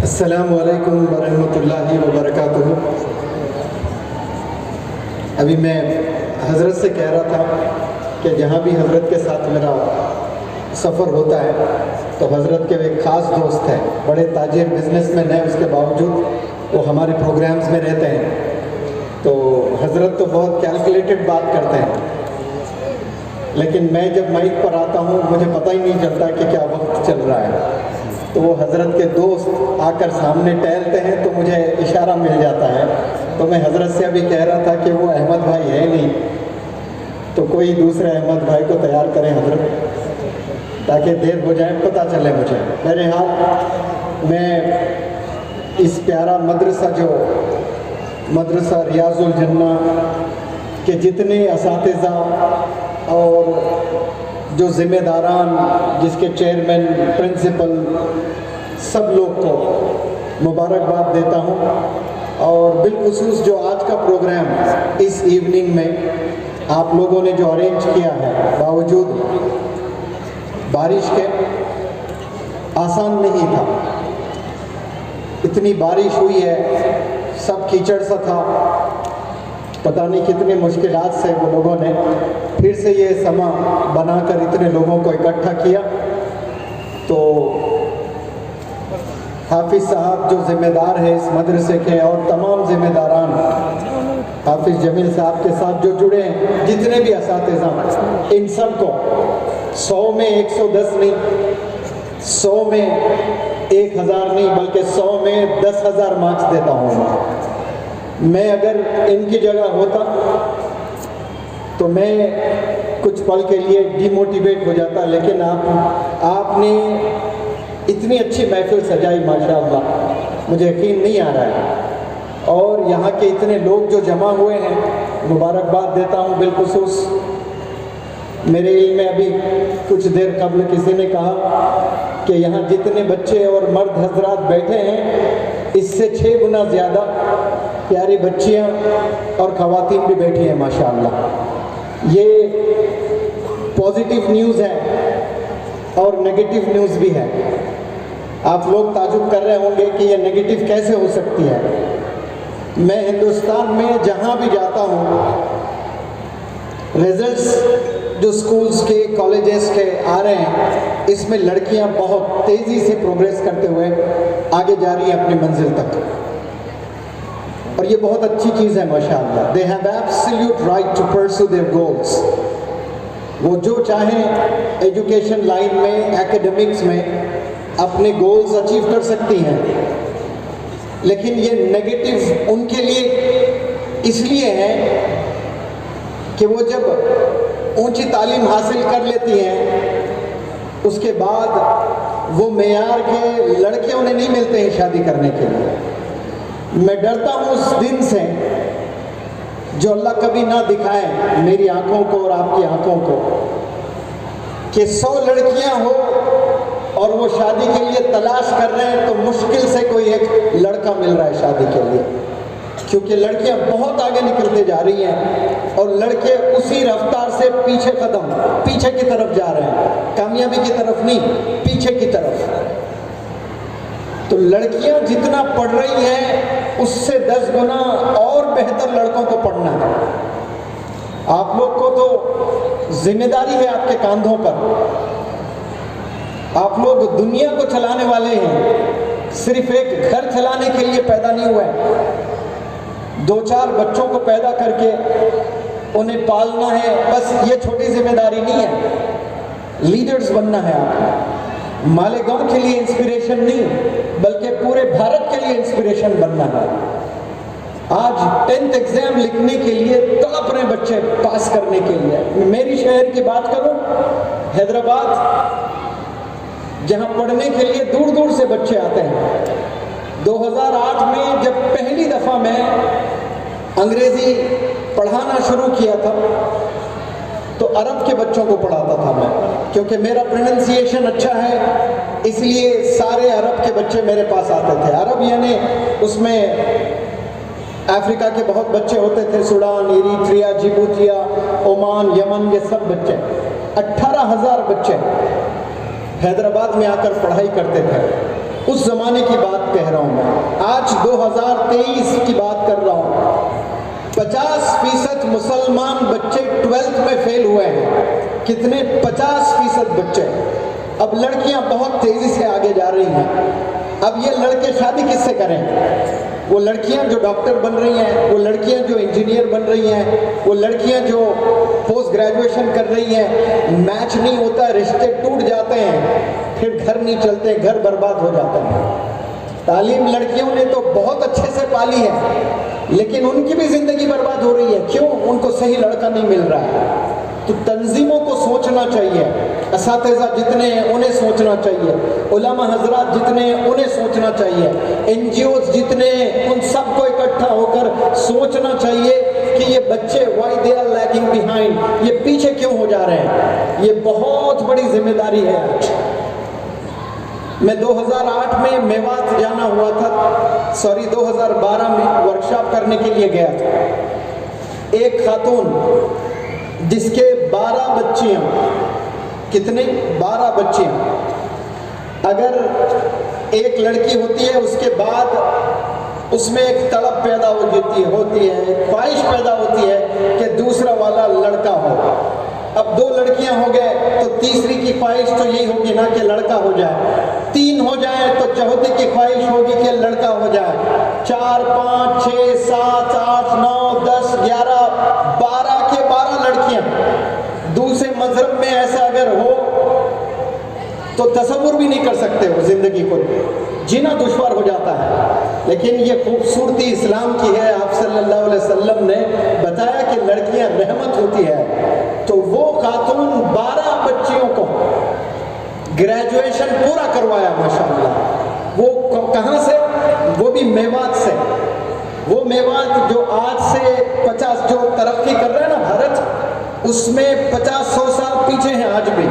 السلام علیکم ورحمۃ اللہ وبرکاتہ۔ ابھی میں حضرت سے کہہ رہا تھا کہ جہاں بھی حضرت کے ساتھ میرا سفر ہوتا ہے تو حضرت کے ایک خاص دوست ہیں، بڑے تاجر بزنس مین ہیں، اس کے باوجود وہ ہمارے پروگرامز میں رہتے ہیں۔ تو حضرت تو بہت کیلکولیٹڈ بات کرتے ہیں، لیکن میں جب مائک پر آتا ہوں مجھے پتہ ہی نہیں چلتا کہ کیا وقت چل رہا ہے۔ تو وہ حضرت کے دوست آ کر سامنے ٹہلتے ہیں تو مجھے اشارہ مل جاتا ہے۔ تو میں حضرت سے ابھی کہہ رہا تھا کہ وہ احمد بھائی ہے نہیں، تو کوئی دوسرے احمد بھائی کو تیار کریں حضرت، تاکہ دیر ہو جائے پتہ چلے مجھے۔ میرے ہاتھ میں اس پیارا مدرسہ ریاض الجنہ کے جتنے اساتذہ اور جو ذمہ داران، جس کے چیئرمین، پرنسپل، سب لوگ کو مبارکباد دیتا ہوں، اور بالخصوص جو آج کا پروگرام اس ایوننگ میں آپ لوگوں نے جو ارینج کیا ہے، باوجود بارش کے آسان نہیں تھا۔ اتنی بارش ہوئی ہے، سب کیچڑ سا تھا، پتہ نہیں کتنی مشکلات سے وہ لوگوں نے پھر سے یہ سما بنا کر اتنے لوگوں کو اکٹھا کیا۔ تو حافظ صاحب جو ذمہ دار ہیں اس مدرسے کے، اور تمام ذمہ داران، حافظ جمیل صاحب کے ساتھ جو جڑے ہیں، جتنے بھی اساتذہ، ان سب کو 100 میں 110 نہیں، 100 میں 1000 نہیں، بلکہ 100 میں 10,000 مارکس دیتا ہوں۔ میں اگر ان کی جگہ ہوتا تو میں کچھ پل کے لیے ڈی موٹیویٹ ہو جاتا، لیکن آپ نے اتنی اچھی محفل سجائی، ماشاءاللہ، مجھے یقین نہیں آ رہا ہے۔ اور یہاں کے اتنے لوگ جو جمع ہوئے ہیں، مبارکباد دیتا ہوں۔ بالخصوص میرے علم میں ابھی کچھ دیر قبل کسی نے کہا کہ یہاں جتنے بچے اور مرد حضرات بیٹھے ہیں، اس سے 6 گنا زیادہ پیاری بچیاں اور خواتین بھی بیٹھی ہیں، ماشاءاللہ۔ یہ پازیٹیو نیوز ہے اور نیگیٹیو نیوز بھی ہے۔ آپ لوگ تعجب کر رہے ہوں گے کہ یہ نیگیٹیو کیسے ہو سکتی ہے۔ میں ہندوستان میں جہاں بھی جاتا ہوں، ریزلٹس جو سکولز کے، کالجز کے آ رہے ہیں، اس میں لڑکیاں بہت تیزی سے پروگریس کرتے ہوئے آگے جا رہی ہیں اپنی منزل تک، اور یہ بہت اچھی چیز ہے، ماشاءاللہ۔ They have absolute right to pursue their goals۔ وہ جو چاہیں ایجوکیشن لائن میں، ایکیڈمکس میں اپنے گولز اچیو کر سکتی ہیں، لیکن یہ نیگیٹو ان کے لیے اس لیے ہے کہ وہ جب اونچی تعلیم حاصل کر لیتی ہیں، اس کے بعد وہ معیار کے لڑکے انہیں نہیں ملتے ہیں شادی کرنے کے لیے۔ میں ڈرتا ہوں اس دن سے جو اللہ کبھی نہ دکھائے میری آنکھوں کو اور آپ کی آنکھوں کو، کہ 100 لڑکیاں ہو اور وہ شادی کے لیے تلاش کر رہے ہیں تو مشکل سے کوئی ایک لڑکا مل رہا ہے شادی کے لیے، کیونکہ لڑکیاں بہت آگے نکلتے جا رہی ہیں اور لڑکے اسی رفتار سے پیچھے کی طرف جا رہے ہیں، کامیابی کی طرف نہیں، پیچھے کی طرف۔ تو لڑکیاں جتنا پڑھ رہی ہیں اس سے 10 گنا اور بہتر لڑکوں کو پڑھنا ہے۔ آپ لوگ کو تو ذمہ داری ہے آپ کے کاندھوں پر۔ آپ لوگ دنیا کو چلانے والے ہیں، صرف ایک گھر چلانے کے لیے پیدا نہیں ہوئے۔ 2-4 بچوں کو پیدا کر کے انہیں پالنا ہے، بس یہ چھوٹی ذمہ داری نہیں ہے۔ لیڈرز بننا ہے آپ کو، مالیگاؤں کے لیے انسپریشن نہیں، بلکہ پورے بھارت کے لیے انسپریشن بننا ہے۔ آج 10th ایگزام لکھنے کے لیے تڑپ رہے بچے پاس کرنے کے لیے۔ میری شہر کی بات کروں، حیدرآباد، جہاں پڑھنے کے لیے دور دور سے بچے آتے ہیں۔ 2008 میں جب پہلی دفعہ میں انگریزی پڑھانا شروع کیا تھا تو عرب کے بچوں کو پڑھاتا تھا میں، کیونکہ میرا پروننسیشن اچھا ہے، اس لیے سارے عرب کے بچے میرے پاس آتے تھے۔ عرب یعنی اس میں افریقہ کے بہت بچے ہوتے تھے، سوڈان، ایریٹریا، جیبوتیا، عمان، یمن، یہ سب بچے، 18,000 بچے حیدرآباد میں آ کر پڑھائی کرتے تھے۔ اس زمانے کی بات کہہ رہا ہوں میں، آج 2023 کی بات کر رہا ہوں۔ 50% مسلمان بچے 12th میں فیل ہوئے ہیں۔ کتنے؟ 50% بچے۔ اب لڑکیاں بہت تیزی سے آگے جا رہی ہیں۔ اب یہ لڑکے شادی کس سے کریں؟ وہ لڑکیاں جو ڈاکٹر بن رہی ہیں، وہ لڑکیاں جو انجینئر بن رہی ہیں، وہ لڑکیاں جو پوسٹ گریجویشن کر رہی ہیں، میچ نہیں ہوتا، رشتے ٹوٹ جاتے ہیں، پھر گھر نہیں چلتے، گھر برباد ہو جاتا ہے۔ تعلیم لڑکیوں نے تو بہت اچھے سے پالی ہے، لیکن ان کی بھی زندگی برباد ہو رہی ہے۔ کیوں؟ ان کو صحیح لڑکا نہیں مل رہا ہے۔ تو تنظیموں کو سوچنا چاہیے، اساتذہ جتنے ہیں انہیں سوچنا چاہیے، علماء حضرات جتنے ہیں انہیں سوچنا چاہیے، NGOs جتنے ہیں ان سب کو اکٹھا ہو کر سوچنا چاہیے کہ یہ بچے why they are lagging behind، یہ پیچھے کیوں ہو جا رہے ہیں۔ یہ بہت بڑی ذمہ داری ہے آج۔ میں 2008 میں میوات جانا ہوا تھا، 2012 میں ورکشاپ کرنے کے لیے گیا تھا۔ ایک خاتون جس کے 12 بچیاں، کتنے؟ 12 بچیاں، اگر ایک لڑکی ہوتی ہے اس کے بعد اس میں ایک طلب پیدا ہوتی ہے، ایک خواہش پیدا ہوتی ہے کہ دوسرا والا لڑکا ہو۔ اب 2 لڑکیاں ہو گئے تو تیسری کی خواہش تو یہی ہوگی نا کہ لڑکا ہو جائے، 3 ہو جائیں تو چوتھی کی خواہش ہوگی کہ لڑکا ہو جائے، 4 5 6 7 8 9 10 11 12 کے 12 لڑکیاں۔ دوسرے مذہب میں ایسا اگر ہو تو تصور بھی نہیں کر سکتے ہو، زندگی کو جینا دشوار ہو جاتا ہے۔ لیکن یہ خوبصورتی اسلام کی ہے، آپ صلی اللہ علیہ وسلم نے بتایا کہ لڑکیاں رحمت ہوتی ہے۔ تو وہ خاتون 12 بچیوں کو گریجویشن پورا کروایا ماشاءاللہ۔ وہ کہاں سے؟ وہ بھی میوات سے۔ وہ میوات جو آج سے 50 جو ترقی کر رہے ہیں نا بھارت، اس میں 50-100 سال پیچھے ہیں آج بھی۔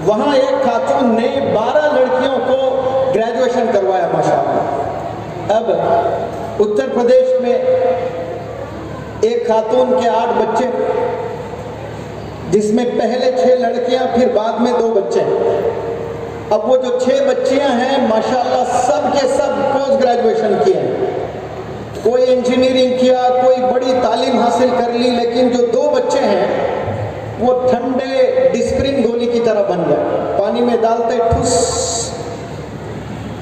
وہاں ایک خاتون نے 12 لڑکیوں کو گریجویشن کروایا ماشاءاللہ۔ اب اتر پردیش میں ایک خاتون کے 8 بچے، جس میں پہلے 6 لڑکیاں پھر بعد میں 2 بچے۔ اب وہ جو 6 بچیاں ہیں ماشاءاللہ سب کے سب پوسٹ گریجویشن کیے ہیں، کوئی انجینئرنگ کیا، کوئی بڑی تعلیم حاصل کر لی، لیکن جو 2 بچے ہیں وہ ٹھنڈے ڈسپرین گولی کی طرح بن گئے، پانی میں ڈالتے ٹھس،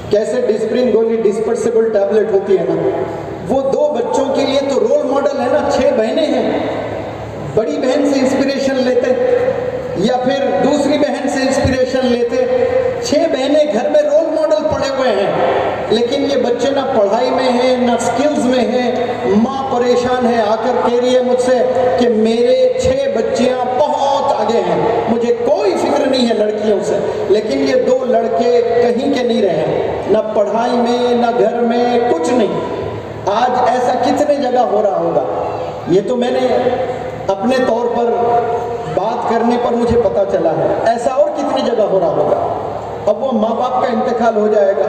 کیسے ڈسپرین گولی ڈسپرسیبل ٹیبلٹ ہوتی ہے نا، وہ 2 بچوں کے لیے تو رول ماڈل ہے نا۔ 6 بہنیں ہیں، بڑی بہن سے انسپریشن لیتے یا پھر دوسری بہن سے انسپریشن لیتے، 6 بہنیں گھر میں رول ماڈل پڑے ہوئے ہیں، لیکن یہ بچے نہ پڑھائی میں ہیں نہ سکلز میں ہیں۔ ماں پریشان ہے، آ کر کہہ رہی ہے مجھ سے کہ میرے 6 بچیاں بہت آگے ہیں، مجھے کوئی فکر نہیں ہے لڑکیوں سے، لیکن یہ 2 لڑکے کہیں کے نہیں رہے، نہ پڑھائی میں نہ گھر میں، کچھ نہیں۔ آج ایسا کتنے جگہ ہو رہا ہوگا، یہ تو میں نے اپنے طور پر بات کرنے پر مجھے پتا چلا ہے، ایسا اور کتنی جگہ ہو رہا ہوگا۔ اب وہ ماں باپ کا انتقال ہو جائے گا،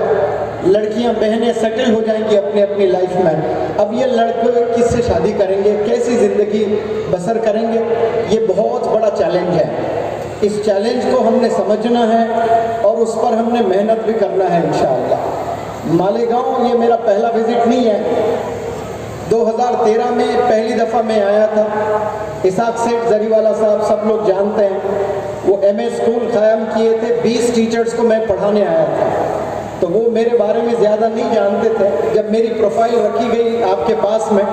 لڑکیاں بہنیں سیٹل ہو جائیں گی اپنی اپنی لائف میں، اب یہ لڑکے کس سے شادی کریں گے، کیسی زندگی بسر کریں گے؟ یہ بہت بڑا چیلنج ہے۔ اس چیلنج کو ہم نے سمجھنا ہے اور اس پر ہم نے محنت بھی کرنا ہے انشاءاللہ۔ مالیگاؤں یہ میرا پہلا وزٹ نہیں ہے، 2013 میں پہلی دفعہ میں آیا تھا۔ اسحاق سیٹھ زریوالا صاحب سب لوگ جانتے ہیں، وہ ایم اے اسکول قائم کیے تھے، 20 ٹیچرز کو میں پڑھانے آیا تھا، تو وہ میرے بارے میں زیادہ نہیں جانتے تھے۔ جب میری پروفائل رکھی گئی آپ کے پاس میں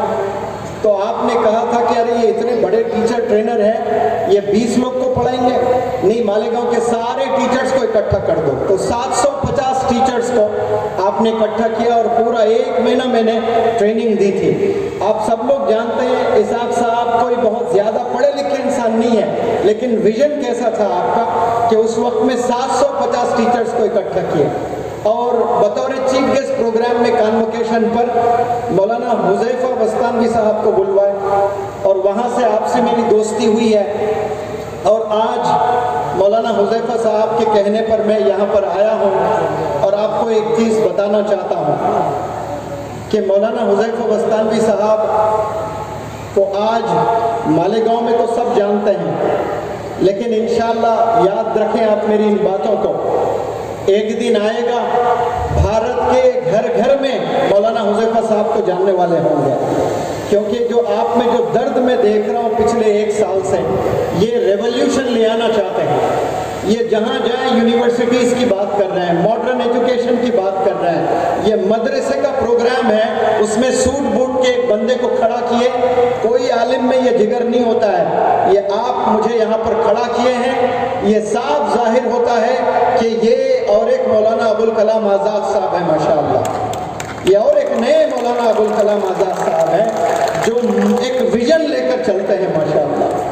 تو آپ نے کہا تھا کہ ارے یہ اتنے بڑے ٹیچر ٹرینر ہیں، یہ 20 لوگ کو پڑھائیں گے؟ نہیں، مالیگاؤں کے سارے ٹیچرز کو اکٹھا کر دو۔ تو 750 ٹیچرز کو آپ نے اکٹھا کیا اور پورا 1 مہینہ میں نے ٹریننگ دی تھی۔ آپ سب لوگ جانتے ہیں اسحاق صاحب کوئی بہت زیادہ پڑھے لکھے انسان نہیں ہے، لیکن ویژن کیسا تھا آپ کا کہ اس وقت میں 750 ٹیچرز کو اکٹھا کیا، اور بطور چیف گیسٹ پروگرام میں کانوکیشن پر مولانا حذیفہ بستانوی صاحب کو بلوائے، اور وہاں سے آپ سے میری دوستی ہوئی ہے۔ اور آج مولانا حذیفہ صاحب کے کہنے پر میں یہاں پر آیا ہوں اور آپ کو ایک چیز بتانا چاہتا ہوں کہ مولانا حذیفہ بستانوی صاحب کو آج مالیگاؤں میں تو سب جانتے ہیں، لیکن انشاءاللہ یاد رکھیں آپ میری ان باتوں کو، ایک دن آئے گا بھارت کے گھر گھر میں مولانا حذیفہ صاحب کو جاننے والے ہوں گے، کیونکہ جو آپ میں جو درد میں دیکھ رہا ہوں پچھلے 1 سال سے، یہ ریولیوشن لے آنا چاہتے ہیں۔ یہ جہاں جائیں یونیورسٹیز کی بات کر رہے ہیں، ماڈرن ایجوکیشن کی بات کر رہے ہیں، یہ مدرسے کا پروگرام ہے، اس میں سوٹ بوٹ کے ایک بندے کو کھڑا کیے، کوئی عالم میں یہ جگر نہیں ہوتا ہے، یہ آپ مجھے یہاں پر کھڑا کیے ہیں، یہ صاف ظاہر ہوتا ہے کہ یہ اور ایک مولانا ابوالکلام آزاد صاحب ہیں ماشاءاللہ، یہ اور ایک نئے مولانا ابوالکلام آزاد صاحب ہیں جو ایک ویژن لے کر چلتے ہیں ماشاءاللہ،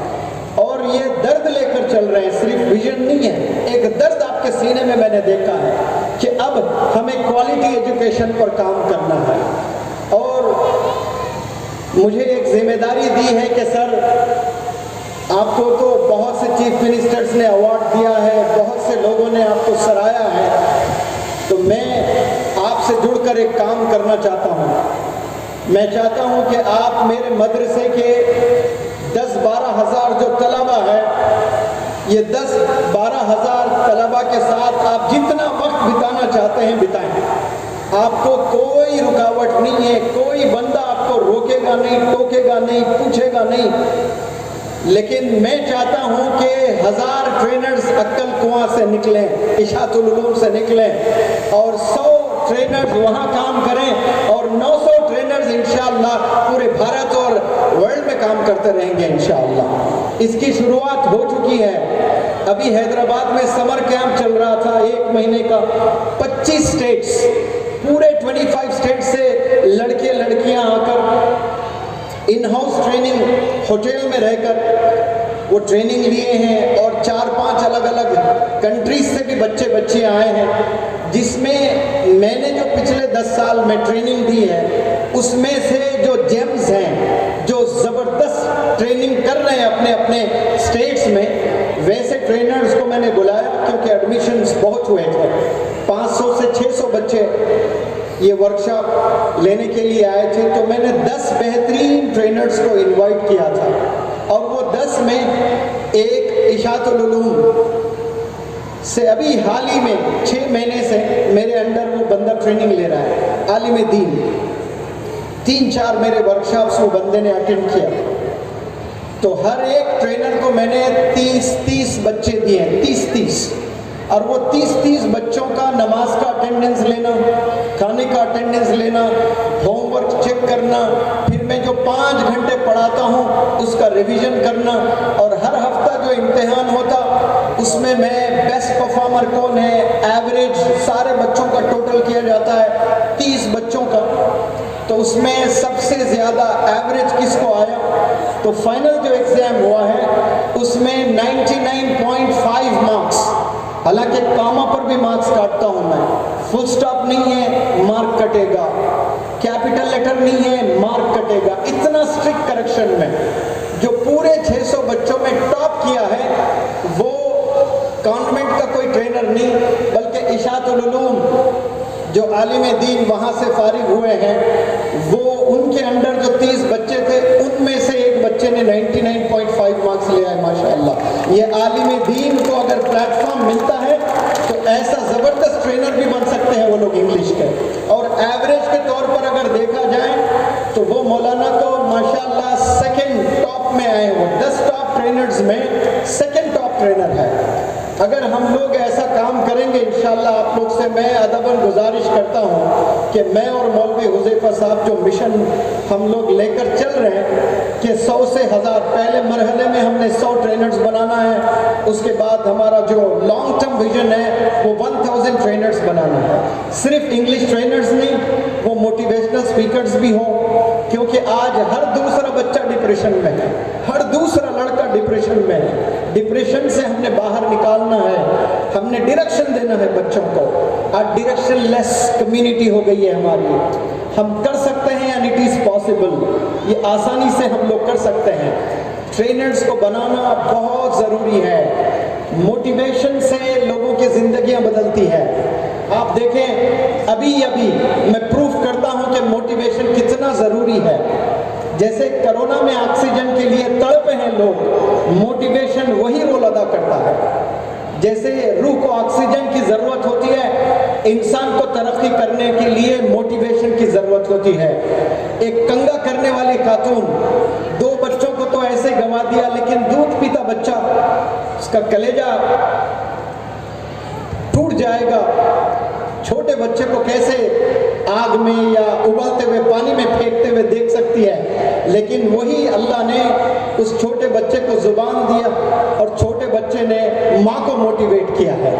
اور یہ درد لے کر چل رہے ہیں، صرف ویژن نہیں ہے، ایک درد آپ کے سینے میں میں نے دیکھا ہے کہ اب ہمیں کوالٹی ایجوکیشن پر کام کرنا ہے، اور مجھے ایک ذمہ داری دی ہے کہ سر آپ کو تو بہت سے چیف منسٹرز نے ایوارڈ دیا ہے، بہت سے لوگوں نے آپ کو سراہا ہے، تو میں آپ سے جڑ کر ایک کام کرنا چاہتا ہوں۔ میں چاہتا ہوں کہ آپ میرے مدرسے کے 10-12 ہزار جو طلبہ ہیں، یہ 10-12 ہزار طلبہ کے ساتھ آپ جتنا وقت بتانا چاہتے ہیں بتائیں، آپ کو کوئی رکاوٹ نہیں ہے، کوئی بندہ آپ کو روکے گا نہیں، ٹوکے گا نہیں، پوچھے گا نہیں، لیکن میں چاہتا ہوں کہ 1000 ٹرینرز عقل کنواں سے نکلیں، اشاعت العلوم سے نکلیں، اور 100 ٹرینرز وہاں کام کریں، اور 900 ٹرینرز انشاءاللہ پورے بھارت اور ورلڈ میں کام کرتے رہیں گے انشاءاللہ۔ اس کی شروعات ہو چکی ہے، ابھی حیدرآباد میں سمر کیمپ چل رہا تھا 1 مہینے کا، 25 اسٹیٹس، پورے 25 اسٹیٹ سے لڑکے لڑکیاں آ کر ان ہاؤس ٹریننگ ہوٹل میں رہ کر وہ ٹریننگ لیے ہیں، اور 4-5 الگ الگ کنٹریز سے بھی بچے بچیاں آئے ہیں، جس میں میں نے جو پچھلے 10 سال میں ٹریننگ دی ہے، اس میں سے جو جیمز ہیں، جو زبردست ٹریننگ کر رہے ہیں اپنے اپنے اسٹیٹس میں، ویسے ٹرینرز کو میں نے بلایا، کیونکہ ایڈمیشنز بہت ہوئے تھے، 500 سے 600 بچے یہ ورکشاپ لینے کے لیے آئے تھے، تو میں نے 10 بہترین ٹرینرز کو انوائٹ کیا تھا، اور وہ 10 میں ایک اشاعت العلوم سے ابھی حال ہی میں 6 مہینے سے میرے انڈر وہ بندہ ٹریننگ لے رہا ہے، عالم دین، 3-4 میرے ورکشاپس وہ بندے نے اٹینڈ کیا، تو ہر ایک ٹرینر کو میں نے 30 بچے دیے ہیں، 30 اور وہ 30 بچوں کا نماز کا اٹینڈنس لینا، کھانے کا اٹینڈنس لینا، ہوم ورک چیک کرنا، پھر میں جو 5 گھنٹے پڑھاتا ہوں اس کا ریویژن کرنا، اور ہر ہفتہ جو امتحان ہوتا اس میں بیسٹ پرفارمر کون ہے، ایوریج سارے بچوں کا ٹوٹل کیا جاتا ہے 30 بچوں کا، تو اس میں سب سے زیادہ ایوریج کس کو آیا، تو فائنل جو ایگزام ہوا ہے اس میں 99.5 مارکس، حالانکہ کاما پر بھی مارکس کاٹتا ہوں میں، فل سٹاپ نہیں ہے مارک کٹے گا، کیپٹل لیٹر نہیں ہے مارک کٹے گا، اتنا اسٹرکٹ کریکشن میں، جو پورے 600 بچوں میں ٹاپ کیا ہے وہ کانوینٹ کا کوئی ٹرینر نہیں، بلکہ اشاعت العلوم جو عالم دین وہاں سے فارغ ہوئے ہیں، وہ ان کے انڈر جو 30 بچے تھے ان میں سے ایک بچے نے 99.5 مارکس لے آئے ماشاءاللہ۔ یہ عالم دین کو اگر پلیٹ فارم ملتا ہے تو ایسا زبردست ٹرینر بھی بن سکتے ہیں وہ لوگ انگلش کے، اور ایوریج کے طور پر اگر دیکھا جائے تو وہ مولانا تو ماشاءاللہ 2nd ٹاپ میں آئے، وہ 10 ٹاپ ٹرینرز میں 2nd ٹاپ ٹرینر ہے۔ اگر ہم لوگ ایسا کام کریں گے انشاءاللہ، آپ لوگ سے میں ادباً گزارش کرتا ہوں کہ میں اور مولوی حذیفہ صاحب جو مشن ہم لوگ لے کر چل رہے ہیں کہ 100 سے 1000، پہلے مرحلے میں ہم نے 100 ٹرینرز بنانا ہے، اس کے بعد ہمارا جو لانگ ٹرم ویژن ہے وہ 1000 ٹرینرز بنانا ہے، صرف انگلش ٹرینرز نہیں، وہ موٹیویشنل سپیکرز بھی ہوں، کیونکہ آج ہر دوسرا بچہ ڈپریشن میں ہے، ہر دوسرا لڑکا ڈپریشن میں ہے، ڈپریشن سے ہم نے باہر نکالنا ہے، ہم نے ڈائریکشن دینا ہے بچوں کو، آج ڈائریکشن لیس کمیونٹی ہو گئی ہے ہماری، ہم کر سکتے ہیں اینڈ اٹ از پاسبل، یہ آسانی سے ہم لوگ کر سکتے ہیں۔ ٹرینرز کو بنانا بہت ضروری ہے، موٹیویشن سے لوگوں کی زندگیاں بدلتی ہے۔ آپ دیکھیں ابھی میں پروف کرتا ہوں کہ موٹیویشن کتنا ضروری ہے، جیسے کرونا میں آکسیجن کے لیے تڑپے ہیں لوگ، موٹیویشن وہی رول ادا کرتا ہے۔ جیسے روح کو آکسیجن کی ضرورت ہوتی ہے، انسان کو ترقی کرنے کے لیے موٹیویشن کی ضرورت ہوتی ہے۔ ایک کنگا کرنے والی خاتون 2 بچوں کو تو ایسے گنوا دیا، لیکن دودھ پیتا بچہ، اس کا کلیجہ ٹوٹ جائے گا۔ چھوٹے بچے کو کیسے آگ میں یا ابلتے ہوئے پانی میں پھینکتے ہوئے دیکھ سکتی ہے، لیکن وہی اللہ نے اس چھوٹے بچے کو زبان دیا اور چھوٹے بچے نے ماں کو موٹیویٹ کیا ہے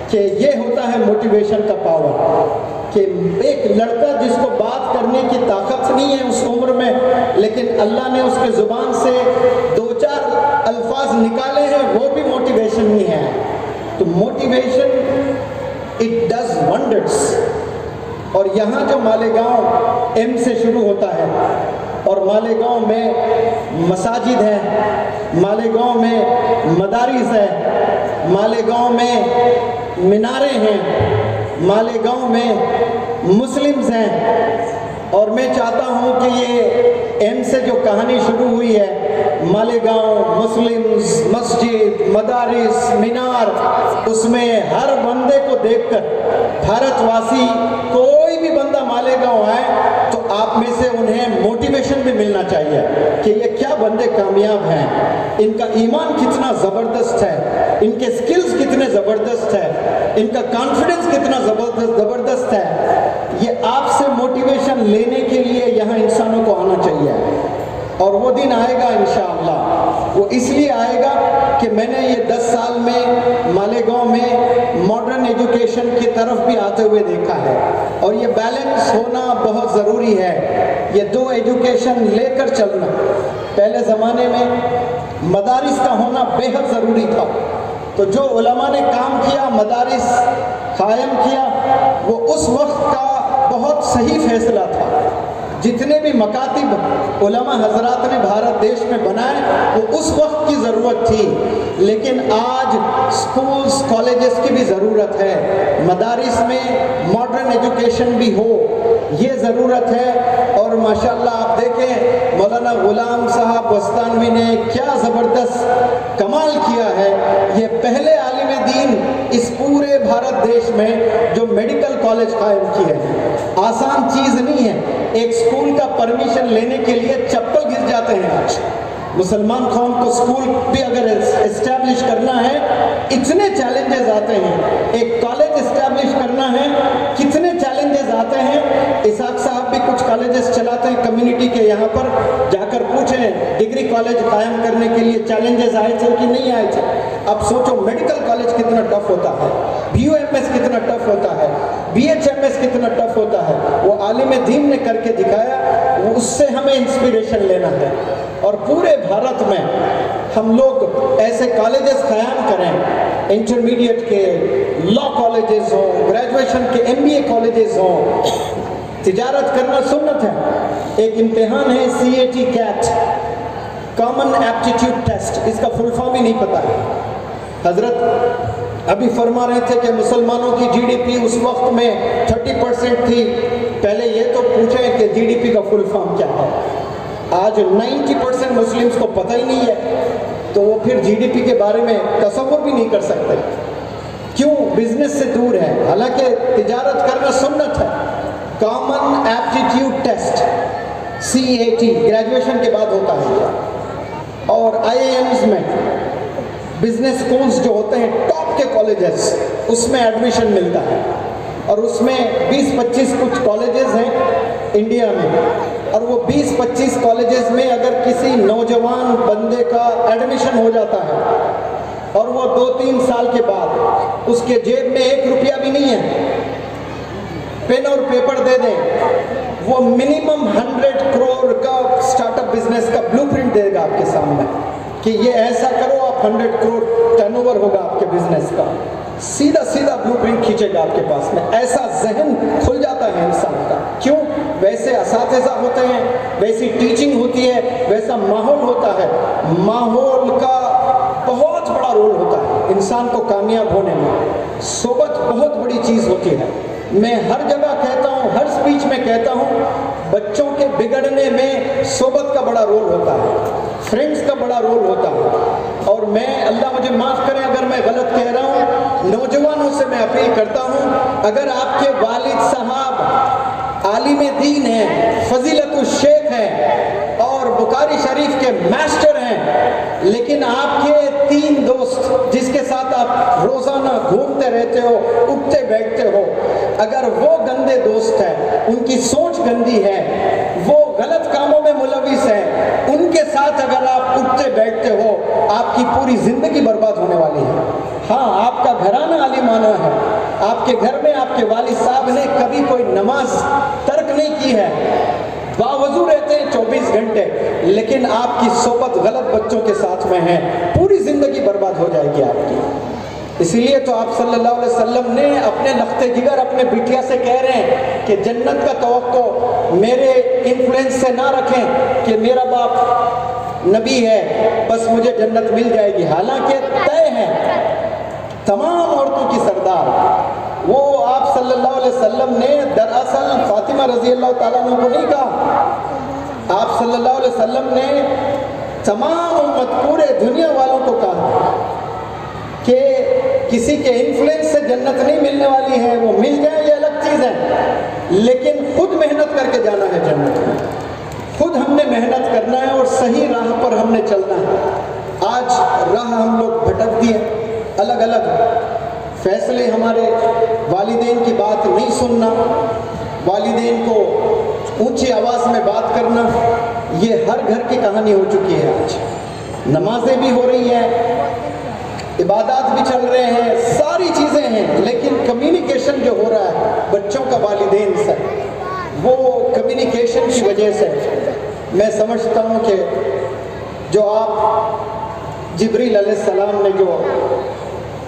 کہ یہ ہوتا ہے موٹیویشن کا پاور، کہ ایک لڑکا جس کو بات کرنے کی طاقت نہیں ہے اس عمر میں، لیکن اللہ نے اس کے زبان سے 2-4 الفاظ نکالے ہیں، وہ بھی موٹیویشن ہی ہے۔ تو موٹیویشن it does wonders۔ اور یہاں جو مالیگاؤں ایم سے شروع ہوتا ہے، اور مالیگاؤں میں مساجد ہیں، مالیگاؤں میں مدارس ہیں، مالیگاؤں میں میناریں ہیں، مالیگاؤں میں مسلمز ہیں، اور میں چاہتا ہوں کہ یہ ایم سے جو کہانی شروع ہوئی ہے، مالیگاؤں، مسلمز، مسجد، مدارس، مینار، اس میں ہر بندے کو دیکھ کر بھارت واسی کوئی بھی بندہ مالیگاؤں آئے تو آپ میں سے انہیں موٹیویشن بھی ملنا چاہیے کہ یہ کیا بندے کامیاب ہیں، ان کا ایمان کتنا زبردست ہے، ان کے سکلز کتنے زبردست ہے، ان کا کانفیڈنس کتنا زبردست ہے۔ یہ آپ سے موٹیویشن لینے کے لیے یہاں انسانوں کو آنا چاہیے، اور وہ دن آئے گا انشاءاللہ۔ وہ اس لیے آئے گا کہ میں نے یہ 10 سال میں مالیگاؤں میں ماڈرن ایجوکیشن کی طرف بھی آتے ہوئے دیکھا ہے، اور یہ بیلنس ہونا بہت ضروری ہے، یہ 2 ایجوکیشن لے کر چلنا۔ پہلے زمانے میں مدارس کا ہونا بے حد ضروری تھا، تو جو علماء نے کام کیا، مدارس قائم کیا، وہ اس وقت کا بہت صحیح فیصلہ تھا۔ جتنے بھی مکاتب علماء حضرات نے بھارت دیش میں بنائے وہ اس وقت کی ضرورت تھی، لیکن آج سکولز، کالجز کی بھی ضرورت ہے، مدارس میں ماڈرن ایجوکیشن بھی ہو، یہ ضرورت ہے۔ اور ماشاءاللہ آپ دیکھیں مولانا غلام صاحب وستانوی نے کیا زبردست کمال کیا ہے، یہ پہلے عالم دین اس پورے بھارت دیش میں جو میڈیکل کالج قائم کیے ہیں۔ آسان چیز نہیں ہے، ایک سکول کا پرمیشن لینے کے لیے چپل گر جاتے ہیں آج۔ مسلمان قوم کو سکول بھی اگر اسٹیبلش کرنا ہے، اتنے چیلنجز آتے ہیں، ایک کالج اسٹیبلش کرنا ہے، کتنے چیلنجز آتے ہیں۔ اسحاق صاحب بھی کچھ کالجز چلاتے ہیں کمیونٹی کے، یہاں پر جا کر پوچھیں ڈگری کالج قائم کرنے کے لیے چیلنجز آئے تھے کہ نہیں آئے تھے۔ اب سوچو میڈیکل کالج کتنا ٹف ہوتا ہے، BUMS کتنا ٹف ہوتا ہے، BHMS کتنا ٹف ہوتا ہے، وہ عالم دین نے کر کے دکھایا، اس سے ہمیں انسپیریشن لینا ہے۔ اور پورے بھارت میں ہم لوگ ایسے کالجز قائم کریں، انٹرمیڈیٹ کے لا کالجز ہوں، گریجویشن کے MBA کالجز ہوں۔ تجارت کرنا سنت ہے، ایک امتحان ہے CAT CAT، common aptitude test, اس کا فل فارم ہی نہیں پتا ہے۔ حضرت ابھی فرما رہے تھے کہ مسلمانوں کی GDP اس وقت میں 30% تھی، پہلے یہ تو پوچھیں کہ GDP کا فل فارم کیا ہے۔ آج 90% مسلمز کو پتہ ہی نہیں ہے، تو وہ پھر GDP کے بارے میں تصور بھی نہیں کر سکتے، کیوں؟ بزنس سے دور ہے، حالانکہ تجارت کرنا سنت ہے۔ Common aptitude test CAT graduation کے بعد ہوتا ہے، اور IIMs میں بزنس سکولز جو ہوتے ہیں ٹاپ کے کالجز، اس میں ایڈمیشن ملتا ہے، اور اس میں 20-25 کچھ کالجز ہیں انڈیا میں، اور وہ 20-25 کالجز میں اگر کسی نوجوان بندے کا ایڈمیشن ہو جاتا ہے اور وہ 2-3 سال کے بعد اس کے جیب میں 1 روپیہ بھی نہیں ہے، پین اور پیپر دے دیں، وہ منیمم 100 کروڑ کا سٹارٹ اپ بزنس کا بلو پرنٹ دے گا آپ کے سامنے کہ یہ ایسا کرو، آپ 100 کروڑ ٹرن اوور ہوگا آپ کے بزنس کا، سیدھا بلو پرنٹ کھینچے گا آپ کے پاس میں۔ ایسا ذہن کھل جاتا ہے انسان کا، کیوں؟ ویسے اساتذہ ہوتے ہیں، ویسی ٹیچنگ ہوتی ہے، ویسا ماحول ہوتا ہے۔ ماحول کا بہت بڑا رول ہوتا ہے انسان کو کامیاب ہونے میں، صحبت بہت بڑی چیز ہوتی ہے۔ میں ہر جگہ کہتا ہوں، ہر سپیچ میں کہتا ہوں، بچوں کے بگڑنے میں صحبت کا بڑا رول ہوتا ہے، فرینڈز کا بڑا رول ہوتا ہے، اور اور میں, اللہ مجھے معاف کرے اگر میں غلط کہہ رہا ہوں, نوجوانوں سے میں اپیل کرتا ہوں, اگر آپ کے والد صاحب عالم دین ہیں, فضیلت الشیخ ہیں اور بخاری شریف کے ماسٹر ہیں, لیکن آپ کے 3 دوست جس کے ساتھ آپ روزانہ گھومتے رہتے ہو, اٹھتے بیٹھتے ہو, اگر وہ گندے دوست ہیں, ان کی سوچ گندی ہے, وہ غلط کاموں میں ملوث ہیں, ان کے ساتھ اگر آپ اٹھتے بیٹھتے ہو, آپ کی پوری زندگی برباد ہونے والی ہے. ہاں, آپ کا گھرانہ عالمانہ ہے, آپ کے گھر میں آپ کے والد صاحب نے کبھی کوئی نماز ترک نہیں کی ہے, باوضو رہتے ہیں 24 گھنٹے, لیکن آپ کی صحبت غلط بچوں کے ساتھ میں ہے, پوری زندگی برباد ہو جائے گی آپ کی. اسی لیے تو آپ صلی اللہ علیہ وسلم نے اپنے لخت جگر اپنے بیٹیا سے کہہ رہے ہیں کہ جنت کا توقع میرے انفلوئنس سے نہ رکھیں کہ میرا باپ نبی ہے بس مجھے جنت مل جائے گی. حالانکہ طے ہے, تمام عورتوں کی سردار وہ آپ صلی اللہ علیہ وسلم نے دراصل فاطمہ رضی اللہ تعالیٰ عنہ کو نہیں کہا, آپ صلی اللہ علیہ وسلم نے تمام امت, پورے دنیا والوں کو کہا کہ کسی کے انفلوئنس سے جنت نہیں ملنے والی ہے, وہ مل جائے یہ الگ چیز ہے, لیکن خود محنت کر کے جانا ہے جنت میں, خود ہم نے محنت کرنا ہے اور صحیح راہ پر ہم نے چلنا ہے. آج راہ ہم لوگ بھٹک دیے, الگ الگ فیصلے, ہمارے والدین کی بات نہیں سننا, والدین کو اونچی آواز میں بات کرنا, یہ ہر گھر کی کہانی ہو چکی ہے. آج نمازیں بھی ہو رہی ہیں, عبادات بھی چل رہے ہیں, ساری چیزیں ہیں, لیکن کمیونیکیشن جو ہو رہا ہے بچوں کا والدین سے, وہ کمیونیکیشن کی وجہ سے میں سمجھتا ہوں کہ جو آپ جبریل علیہ السلام نے جو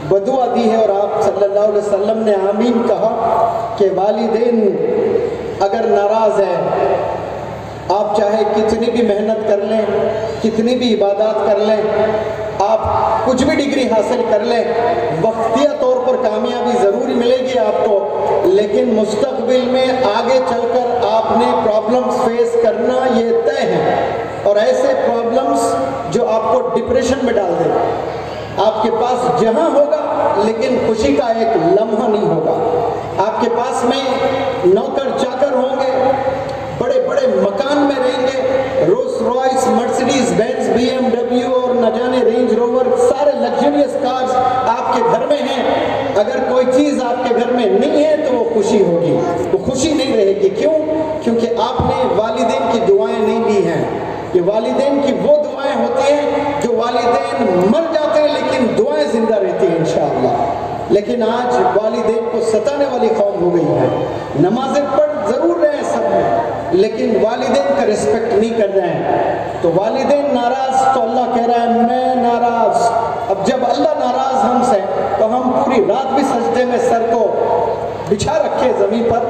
بدعا دی ہے اور آپ صلی اللہ علیہ وسلم نے آمین کہا کہ والدین اگر ناراض ہے, آپ چاہے کتنی بھی محنت کر لیں, کتنی بھی عبادات کر لیں, آپ کچھ بھی ڈگری حاصل کر لیں, وقتیہ طور پر کامیابی ضروری ملے گی آپ کو, لیکن مستقبل میں آگے چل کر آپ نے پرابلمز فیس کرنا یہ طے ہے, اور ایسے پرابلمز جو آپ کو ڈپریشن میں ڈال دے گا. آپ کے پاس جہاں ہوگا لیکن خوشی کا ایک لمحہ نہیں ہوگا. آپ کے پاس میں نوکر چاکر ہوں گے, بڑے بڑے مکان میں رہیں گے, Rolls Royce, Mercedes Benz, B M W اور نہ جانے رینج روور, سارے لگژریس کارز آپ کے گھر میں ہیں. اگر کوئی چیز آپ کے گھر میں نہیں ہے تو وہ خوشی ہوگی, وہ خوشی نہیں رہے گی. کیوں؟ کیونکہ آپ نے والدین کی دعائیں نہیں لی ہیں. یہ والدین کی وہ دعائیں ہوتی ہیں جو والدین مر جاتے ہیں لیکن دعائیں زندہ رہتی ہیں انشاءاللہ. لیکن آج والدین کو ستانے والی قوم ہو گئی ہے. نمازیں پڑھ ضرور رہے ہیں سب میں, لیکن والدین کا رسپیکٹ نہیں کر رہے ہیں. تو والدین ناراض تو اللہ کہہ رہا ہے میں ناراض. اب جب اللہ ناراض ہم سے تو ہم پوری رات بھی سجدے میں سر کو بچھا رکھے زمین پر,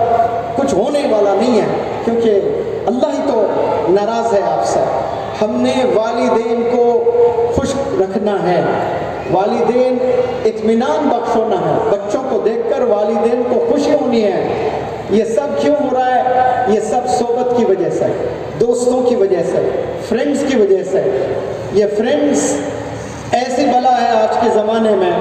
کچھ ہونے والا نہیں ہے, کیونکہ اللہ ہی تو ناراض ہے آپ سے. ہم نے والدین کو خوش رکھنا ہے, والدین اطمینان بخش ہونا ہے. بچوں کو دیکھ کر والدین کو خوشی ہونی ہے. یہ سب کیوں ہو رہا ہے؟ یہ سب صحبت کی وجہ سے, دوستوں کی وجہ سے, فرینڈز کی وجہ سے. یہ فرینڈز ایسی بلا ہے آج کے زمانے میں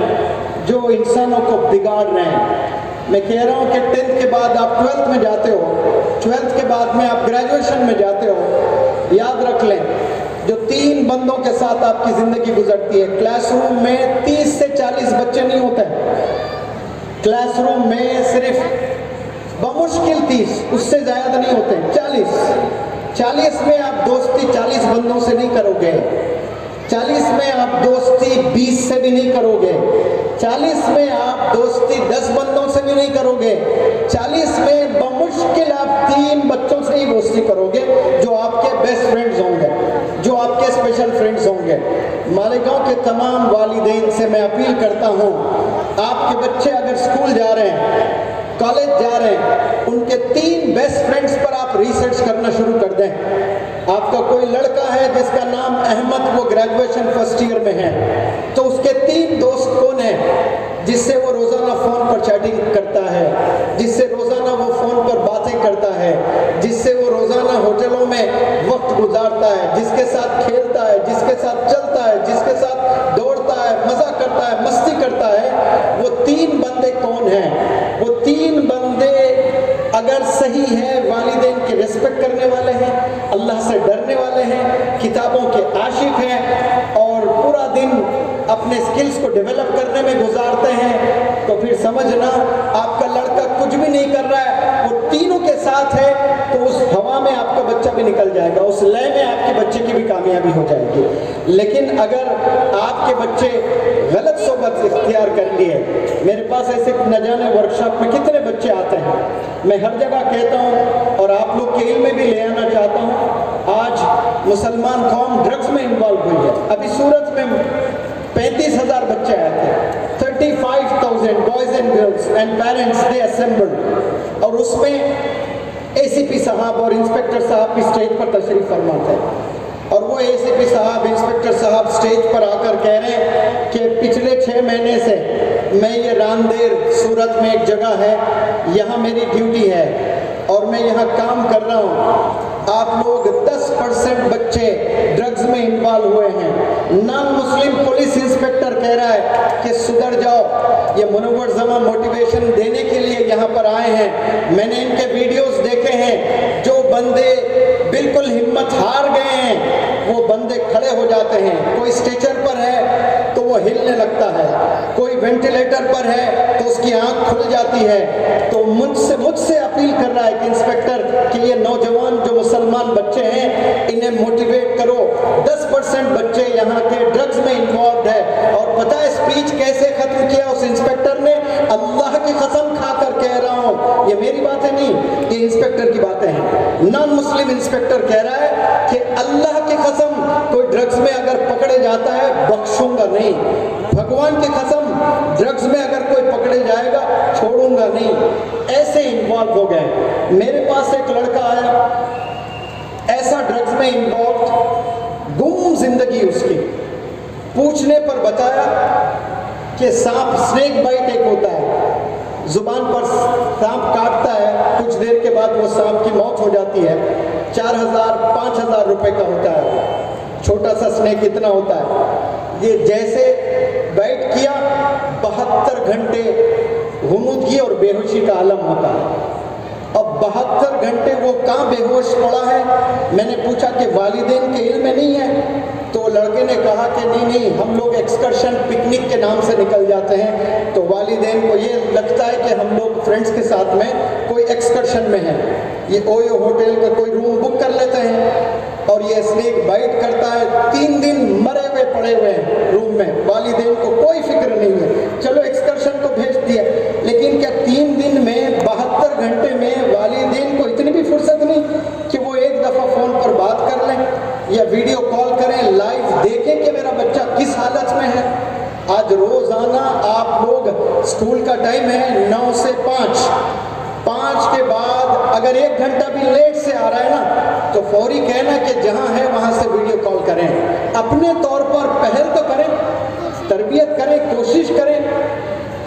جو انسانوں کو بگاڑ رہے ہیں. میں کہہ رہا ہوں کہ 10th کے بعد آپ 12th میں جاتے ہو, 12th کے بعد میں آپ گریجویشن میں جاتے ہو, یاد رکھ لیں جو 3 بندوں کے ساتھ آپ کی زندگی گزرتی ہے. کلاس روم میں 30 سے 40 بچے نہیں ہوتے. کلاس روم میں صرف بمشکل 30, اس سے زیادہ نہیں ہوتے, 40 میں آپ دوستی 40 بندوں سے نہیں کرو گے, 40 میں آپ دوستی 20 سے بھی نہیں کرو گے, 40 میں آپ دوستی 10 بندوں سے بھی نہیں کرو گے, 40 میں بمشکل آپ 3 بچوں سے ہی دوستی کرو گے جو آپ کے بیسٹ فرینڈز ہوں گے, جو آپ کے اسپیشل فرینڈز ہوں گے. مالیگاؤں کے تمام والدین سے میں اپیل کرتا ہوں, آپ کے بچے اگر اسکول جا رہے ہیں, کالج جا رہے ہیں, ان کے 3 بیسٹ فرینڈز پر آپ ریسرچ کرنا شروع کر دیں. آپ کا کوئی لڑکا ہے جس کا نام احمد, وہ گریجویشن فرسٹ ایئر میں ہے, تو اس کے 3 دوست کون ہیں جس سے وہ روزانہ فون پر چیٹنگ کرتا ہے, جس سے روزانہ وہ فون پر باتیں کرتا ہے, جس سے وہ روزانہ ہوٹلوں میں وقت گزارتا ہے, جس کے ساتھ کھیلتا ہے, جس کے ساتھ چلتا ہے, جس کے ساتھ دوڑتا رسپیکٹ کرنے والے ہیں، اللہ سے ڈرنے والے ہیں، کتابوں کے عاشق ہیں اور پورا دن اپنے سکلز کو ڈیولپ کرنے میں گزارتے ہیں، تو پھر سمجھنا آپ کا لڑکا کچھ بھی نہیں کر رہا ہے، وہ تینوں کے ساتھ ہے، تو اس ہوا میں آپ کا بچہ بھی نکل جائے گا، اس لے میں آپ کے بچے کی بھی کامیابی ہو جائے گی۔ لیکن اگر آپ کے بچے غلط صحبت اختیار کر لیے، میرے پاس ایسے نہ جانے ورکشاپ میں کتنے بچے آتے ہیں، میں ہر جگہ کہتا ہوں اور آپ لوگ کے علم میں بھی لے آنا چاہتا ہوں، آج مسلمان قوم ڈرگز میں انوالو ہوئی ہے۔ ابھی سورت میں 35,000 بچے آئے تھے، 35,000 boys and girls and parents they assembled، اور اس میں ACP صاحب اور انسپیکٹر صاحب بھی اسٹیج پر تشریف فرما تھے، اور وہ ACP صاحب انسپیکٹر صاحب اسٹیج پر آ کر کہہ رہے ہیں کہ پچھلے 6 مہینے سے میں یہ راندیر سورت میں ایک جگہ ہے، یہاں میری ڈیوٹی ہے اور میں یہاں کام کر رہا ہوں، آپ لوگ 10% بچے ڈرگز میں انوالو ہوئے ہیں، نان مسلم پولیس انسپیکٹر کہہ رہا ہے کہ سدھر جاؤ، یہ منور زمان موٹیویشن دینے کے لیے یہاں پر آئے ہیں۔ میں نے ان کے ویڈیوز دیکھے ہیں، جو بندے بالکل ہمت ہار گئے ہیں وہ بندے کھڑے ہو جاتے ہیں، کوئی اسٹیچر پر ہے تو وہ ہلنے لگتا ہے، کوئی وینٹیلیٹر پر ہے تو اس کی آنکھ کھل جاتی ہے۔ تو مجھ سے اپیل کر رہا ہے کہ انسپیکٹر کہ یہ نوجوان جو مسلمان بچے ہیں انہیں موٹیویٹ کرو، 10% بچے یہاں کے ڈرگز میں انوالوڈ ہے، اور پتہ ہے اسپیچ کیسے ختم کیا اس انسپیکٹر نے؟ اللہ کی قسم کھا کر کہہ رہا ہوں، یہ میری باتیں نہیں، یہ انسپیکٹر کی باتیں ہیں، نان مسلم انسپیکٹر کہہ رہا ہے کہ اللہ کی قسم کوئی ڈرگز میں اگر پکڑے جاتا ہے بخشوں گا نہیں، بھگوان کی قسم ڈرگز میں اگر کوئی پکڑے جائے گا چھوڑوں گا نہیں، ایسے انوالو ہو گئے۔ میرے پاس ایک لڑکا آیا ایسا ڈرگز میں انوالوڈ، گم زندگی اس کی، پوچھنے پر بتایا کہ سانپ سنیک بائٹ ایک ہوتا ہے، زبان پر سانپ کاٹتا ہے، کچھ دیر کے بعد وہ سانپ کی موت ہو جاتی ہے، 4,000 5,000 روپے کا ہوتا ہے، چھوٹا سا سنیک اتنا ہوتا ہے، یہ جیسے بائٹ کیا 72 گھنٹے غنودگی اور بے ہوشی کا عالم ہوتا ہے۔ اب 72 گھنٹے وہ کہاں بے ہوش پڑا ہے؟ میں نے پوچھا کہ والدین کے علم میں نہیں ہے؟ تو لڑکے نے کہا کہ نہیں، ہم لوگ ایکسکرشن پکنک کے نام سے نکل جاتے ہیں، تو والدین کو یہ لگتا ہے کہ ہم لوگ فرینڈز کے ساتھ میں کوئی ایکسکرشن میں ہیں، یہ اویو ہوٹل کا کوئی روم بک کر لیتے ہیں اور یہ اسنیک بائٹ کرتا ہے، 3 دن مرے ہوئے پڑے ہوئے ہیں روم میں، والدین کو کوئی فکر نہیں ہے، چلو ایکسکرشن کو بھیج دیا، لیکن کیا 3 دن میں 72 گھنٹے میں والدین کو اتنی بھی فرصت نہیں کہ وہ ایک دفعہ فون پر بات کر لیں یا ویڈیو کال کریں، لائیو دیکھیں کہ میرا بچہ کس حالت میں ہے؟ آج روزانہ آپ لوگ اسکول کا ٹائم ہے 9 سے 5 کے بعد اگر 1 گھنٹہ بھی لیٹ سے آ رہا ہے نا تو فوری کہنا کہ جہاں ہے وہاں سے ویڈیو کال کریں، اپنے طور پر پہل تو کریں، تربیت کریں، کوشش کریں۔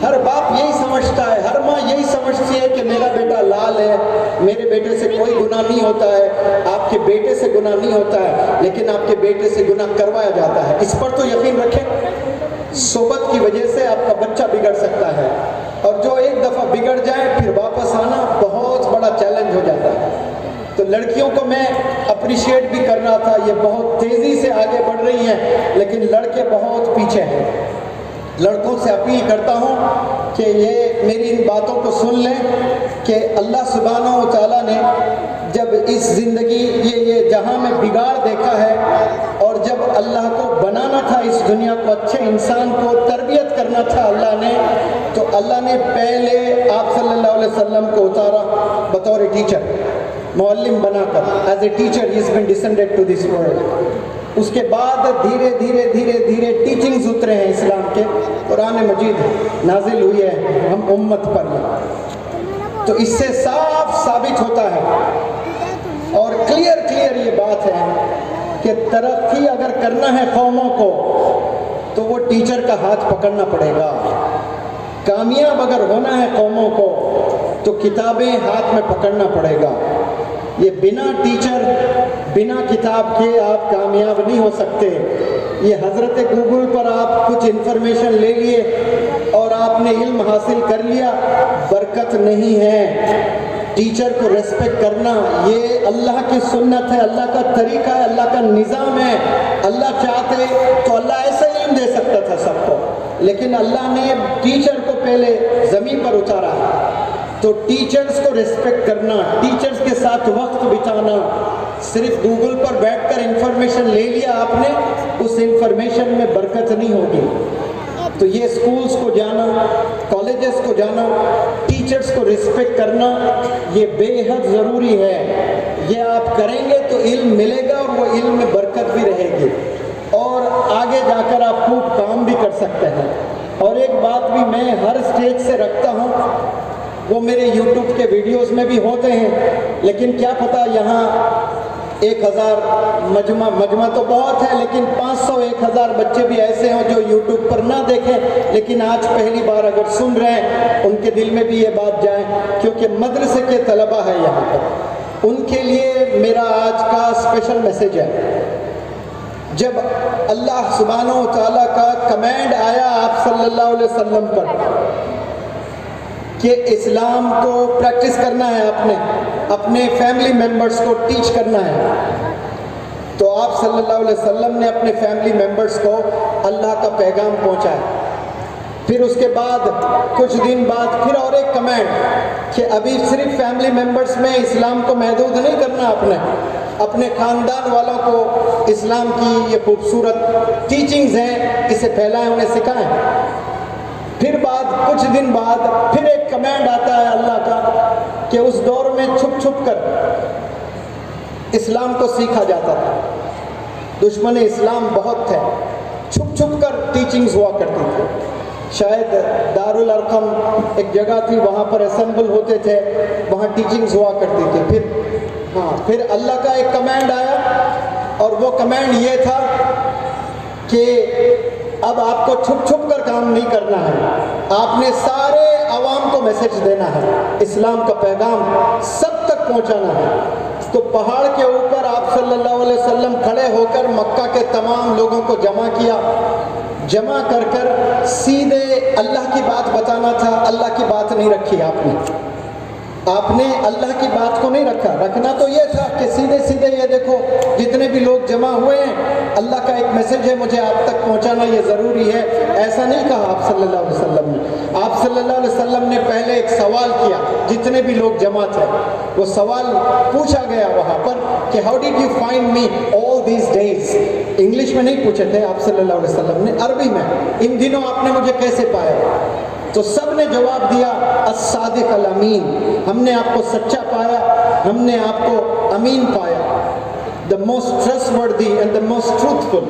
ہر باپ یہی سمجھتا ہے، ہر ماں یہی سمجھتی ہے کہ میرا بیٹا لال ہے، میرے بیٹے سے کوئی گناہ نہیں ہوتا ہے، آپ کے بیٹے سے گناہ نہیں ہوتا ہے، لیکن آپ کے بیٹے سے گناہ کروایا جاتا ہے، اس پر تو یقین رکھیں۔ صحبت کی وجہ سے آپ کا بچہ بگڑ سکتا ہے، اور جو ایک دفعہ بگڑ جائے پھر واپس آنا بہت بڑا چیلنج ہو جاتا ہے۔ تو لڑکیوں کو میں اپریشیٹ بھی کر رہا تھا، یہ بہت تیزی سے آگے بڑھ رہی ہیں، لیکن لڑکے بہت پیچھے ہیں۔ لڑکوں سے اپیل کرتا ہوں کہ یہ میری ان باتوں کو سن لیں کہ اللہ سبحانہ و تعالیٰ نے جب اس زندگی یہ جہاں میں بگاڑ دیکھا ہے، اور جب اللہ کو بنانا تھا اس دنیا کو، اچھے انسان کو تربیت کرنا تھا اللہ نے، تو اللہ نے پہلے آپ صلی اللہ علیہ وسلم کو اتارا بطور ٹیچر، معلم بنا کر، as a teacher he is been descended to this world. اس کے بعد دھیرے دھیرے ٹیچنگز اترے ہیں اسلام کے، قرآن مجید نازل ہوئی ہے ہم امت پر، تو اس سے صاف ثابت ہوتا ہے اور کلیئر یہ بات ہے کہ ترقی اگر کرنا ہے قوموں کو تو وہ ٹیچر کا ہاتھ پکڑنا پڑے گا، کامیاب اگر ہونا ہے قوموں کو تو کتابیں ہاتھ میں پکڑنا پڑے گا۔ یہ بنا ٹیچر بنا کتاب کے آپ کامیاب نہیں ہو سکتے۔ یہ حضرت گوگل پر آپ کچھ انفارمیشن لے لیے اور آپ نے علم حاصل کر لیا، برکت نہیں ہے۔ ٹیچر کو ریسپیکٹ کرنا یہ اللہ کی سنت ہے، اللہ کا طریقہ ہے، اللہ کا نظام ہے. اللہ چاہتے تو اللہ ایسا علم دے سکتا تھا سب کو، لیکن اللہ نے ٹیچر کو پہلے زمین پر اتارا. تو ٹیچرز کو ریسپیکٹ کرنا، ٹیچرز کے ساتھ وقت بتانا، صرف گوگل پر بیٹھ کر انفارمیشن لے لیا آپ نے، اس انفارمیشن میں برکت نہیں ہوگی. تو یہ سکولز کو جانا، کالجز کو جانا، ٹیچرز کو رسپیکٹ کرنا یہ بے حد ضروری ہے. یہ آپ کریں گے تو علم ملے گا اور وہ علم میں برکت بھی رہے گی اور آگے جا کر آپ خوب کام بھی کر سکتے ہیں. اور ایک بات بھی میں ہر اسٹیج سے رکھتا ہوں، وہ میرے یوٹیوب کے ویڈیوز میں بھی ہوتے ہیں، لیکن کیا پتہ یہاں 1000 مجمع تو بہت ہے، لیکن 500 1000 بچے بھی ایسے ہوں جو یوٹیوب پر نہ دیکھیں، لیکن آج پہلی بار اگر سن رہے ہیں ان کے دل میں بھی یہ بات جائے، کیونکہ مدرسے کے طلبہ ہیں یہاں پر، ان کے لیے میرا آج کا اسپیشل میسیج ہے. جب اللہ سبحانہ و تعالیٰ کا کمانڈ آیا آپ صلی اللہ علیہ وسلم پر کہ اسلام کو پریکٹس کرنا ہے، اپنے فیملی ممبرز کو ٹیچ کرنا ہے، تو آپ صلی اللہ علیہ وسلم نے اپنے فیملی ممبرز کو اللہ کا پیغام پہنچایا. پھر اس کے بعد کچھ دن بعد پھر اور ایک کمانڈ کہ ابھی صرف فیملی ممبرز میں اسلام کو محدود نہیں کرنا، اپنے خاندان والوں کو اسلام کی یہ خوبصورت ٹیچنگز ہیں اسے پھیلائیں، انہیں سکھائیں. پھر کچھ دن بعد پھر ایک کمانڈ آتا ہے اللہ کا کہ اس دور میں چھپ چھپ کر اسلام کو سیکھا جاتا تھا. دشمن اسلام بہت تھے، چھپ چھپ کر ٹیچنگز ہوا کرتی تھی. شاید دارالارقم ایک جگہ تھی، وہاں پر اسمبل ہوتے تھے، وہاں ٹیچنگز ہوا کرتی تھی. پھر اللہ کا ایک کمانڈ آیا اور وہ کمانڈ یہ تھا کہ اب آپ کو چھپ چھپ کر کام نہیں کرنا ہے، آپ نے سارے عوام کو میسج دینا ہے، اسلام کا پیغام سب تک پہنچانا ہے. تو پہاڑ کے اوپر آپ صلی اللہ علیہ وسلم کھڑے ہو کر مکہ کے تمام لوگوں کو جمع کر سیدھے اللہ کی بات بتانا تھا. اللہ کی بات نہیں رکھی آپ نے اللہ کی بات کو نہیں رکھنا تو یہ تھا کہ سیدھے یہ دیکھو جتنے بھی لوگ جمع ہوئے ہیں، اللہ کا ایک میسج ہے، مجھے آپ تک پہنچانا یہ ضروری ہے. ایسا نہیں کہا آپ صلی اللہ علیہ وسلم نے. آپ صلی اللہ علیہ وسلم نے پہلے ایک سوال کیا، جتنے بھی لوگ جمع تھے وہ سوال پوچھا گیا وہاں پر کہ how did you find me all these days. English میں نہیں پوچھے تھے آپ صلی اللہ علیہ وسلم نے، عربی میں، ان دنوں آپ نے مجھے کیسے پایا؟ تو سب نے جواب دیا الصادق الامین، ہم نے آپ کو سچا پایا، ہم نے آپ کو امین پایا، the most trustworthy and the most truthful.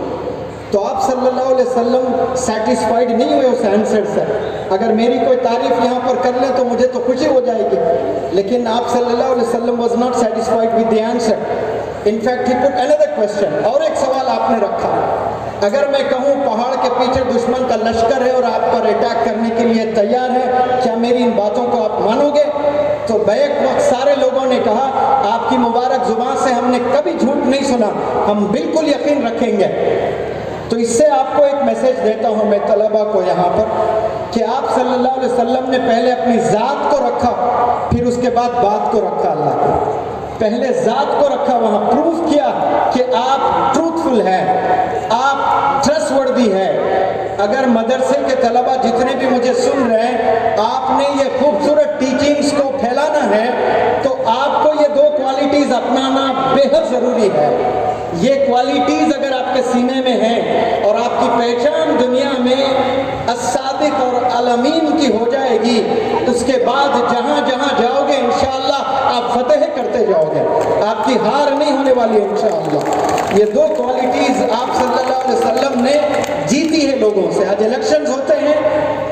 تو آپ صلی اللہ علیہ وسلم سیٹسفائیڈ نہیں ہوئے اس آنسر سے. اگر میری کوئی تعریف یہاں پر کر لیں تو مجھے تو خوشی ہو جائے گی، لیکن آپ صلی اللہ علیہ وسلم was not satisfied with the answer. In fact, he put another question. اور ایک سوال آپ نے رکھا، اگر میں کہوں پہاڑ کے پیچھے دشمن کا لشکر ہے اور آپ پر اٹیک کرنے کے لیے تیار ہے، کیا میری ان باتوں کو آپ مانو گے؟ تو بیک وقت سارے لوگوں نے کہا آپ کی مبارک زبان سے ہم نے کبھی جھوٹ نہیں سنا، ہم بالکل یقین رکھیں گے. تو اس سے آپ کو ایک میسج دیتا ہوں میں طلبہ کو یہاں پر کہ آپ صلی اللہ علیہ وسلم نے پہلے اپنی ذات کو رکھا، پھر اس کے بعد بات کو رکھا. اللہ کو پہلے ذات کو رکھا، وہاں پروف کیا کہ آپ ٹروتھفل ہیں، آپ ٹرسٹ وردی ہیں. اگر مدرسے کے طلبہ جتنے بھی مجھے سن رہے ہیں، آپ نے یہ خوبصورت ٹیچنگز کو پھیلانا ہے تو آپ کو یہ 2 کوالٹیز اپنانا بے حد ضروری ہے. یہ کوالٹیز اگر آپ کے سینے میں ہیں اور آپ کی پہچان دنیا میں الصادق اور الامین کی ہو جائے گی، اس کے بعد جہاں جہاں جاؤ گے انشاءاللہ آپ فتح کرتے جاؤ گے، آپ کی ہار نہیں ہونے والی انشاءاللہ. یہ 2 کوالٹیز آپ صلی اللہ علیہ وسلم نے جیتی ہے لوگوں سے. آج الیکشنز ہوتے ہیں،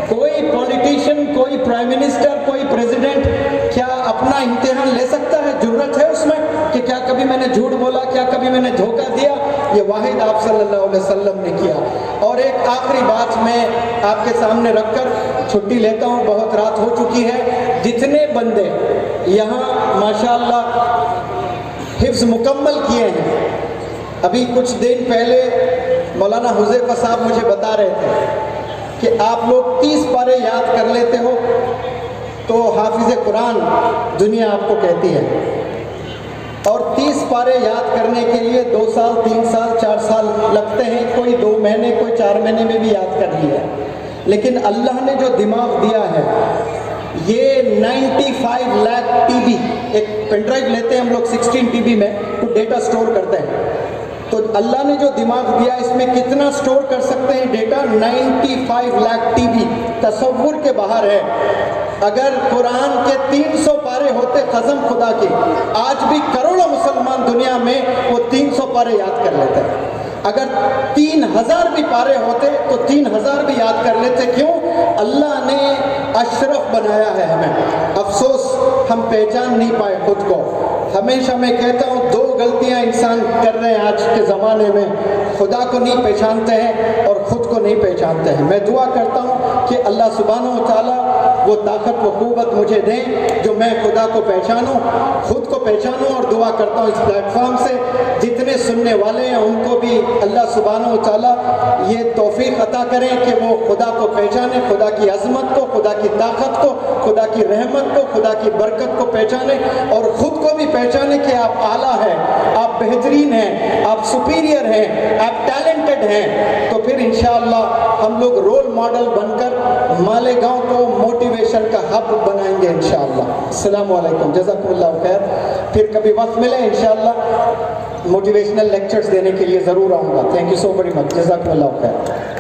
کوئی پولیٹیشین، کوئی پرائم منسٹر، کوئی پریزیڈنٹ کیا اپنا امتحان لے سکتا ہے؟ جرت ہے اس میں کہ کیا کبھی میں نے جھوٹ بولا، کیا کبھی میں نے دھوکہ دیا؟ یہ واحد آپ صلی اللہ علیہ وسلم نے کیا. اور ایک آخری بات میں آپ کے سامنے رکھ کر چھٹی لیتا ہوں، بہت رات ہو چکی ہے. جتنے بندے یہاں ماشاءاللہ حفظ مکمل کیے ہیں، ابھی کچھ دن پہلے مولانا حذیفہ صاحب مجھے بتا رہے تھے کہ آپ لوگ 30 پارے یاد کر لیتے ہو تو حافظ قرآن دنیا آپ کو کہتی ہے، اور 30 پارے یاد کرنے کے لیے 2 سال 3 سال 4 سال لگتے ہیں، کوئی 2 مہینے کوئی 4 مہینے میں بھی یاد کر لیا۔ لیکن اللہ نے جو دماغ دیا ہے، یہ 95 لاکھ ٹی بی، ایک پین ڈرائیو لیتے ہیں ہم لوگ 16 ٹی بی میں تو ڈیٹا سٹور کرتے ہیں، تو اللہ نے جو دماغ دیا اس میں کتنا سٹور کر سکتے ہیں ڈیٹا؟ 95 لاکھ ٹی بی، تصور کے باہر ہے۔ اگر قرآن کے 300 پارے ہوتے قسم خدا کے، آج بھی کروڑوں مسلمان دنیا میں وہ 300 پارے یاد کر لیتے ہیں۔ اگر 3000 بھی پارے ہوتے تو 3000 بھی یاد کر لیتے۔ کیوں؟ اللہ نے اشرف بنایا ہے ہمیں۔ افسوس ہم پہچان نہیں پائے خود کو۔ ہمیشہ میں کہتا ہوں 2 غلطیاں انسان کر رہے ہیں آج کے زمانے میں، خدا کو نہیں پہچانتے ہیں اور خود کو نہیں پہچانتے ہیں۔ میں دعا کرتا ہوں کہ اللہ سبحانہ و تعالیٰ وہ طاقت و قوت مجھے دیں جو میں خدا کو پہچانوں، خود کو پہچانوں، اور دعا کرتا ہوں اس پلیٹ فارم سے جتنے سننے والے ہیں ان کو بھی اللہ سبحانہ و تعالیٰ یہ توفیق عطا کریں کہ وہ خدا کو پہچانیں، خدا کی عظمت کو، خدا کی طاقت کو، خدا کی رحمت کو، خدا کی برکت کو پہچانیں، اور خود کو بھی پہچانیں کہ آپ اعلیٰ ہیں، آپ بہترین ہیں، آپ سپیریئر ہیں، آپ ٹیلنٹڈ ہیں۔ تو پھر انشاءاللہ ہم لوگ رول ماڈل بن کر مالیگاؤں کو موٹیویشن کا ہب بنائیں گے انشاءاللہ۔ السلام علیکم، جزاکم اللہ خیر۔ پھر کبھی وقت ملے انشاءاللہ موٹیویشنل لیکچرز دینے کے لیے ضرور آؤں گا۔ Thank you so very much, جزاکم اللہ خیر۔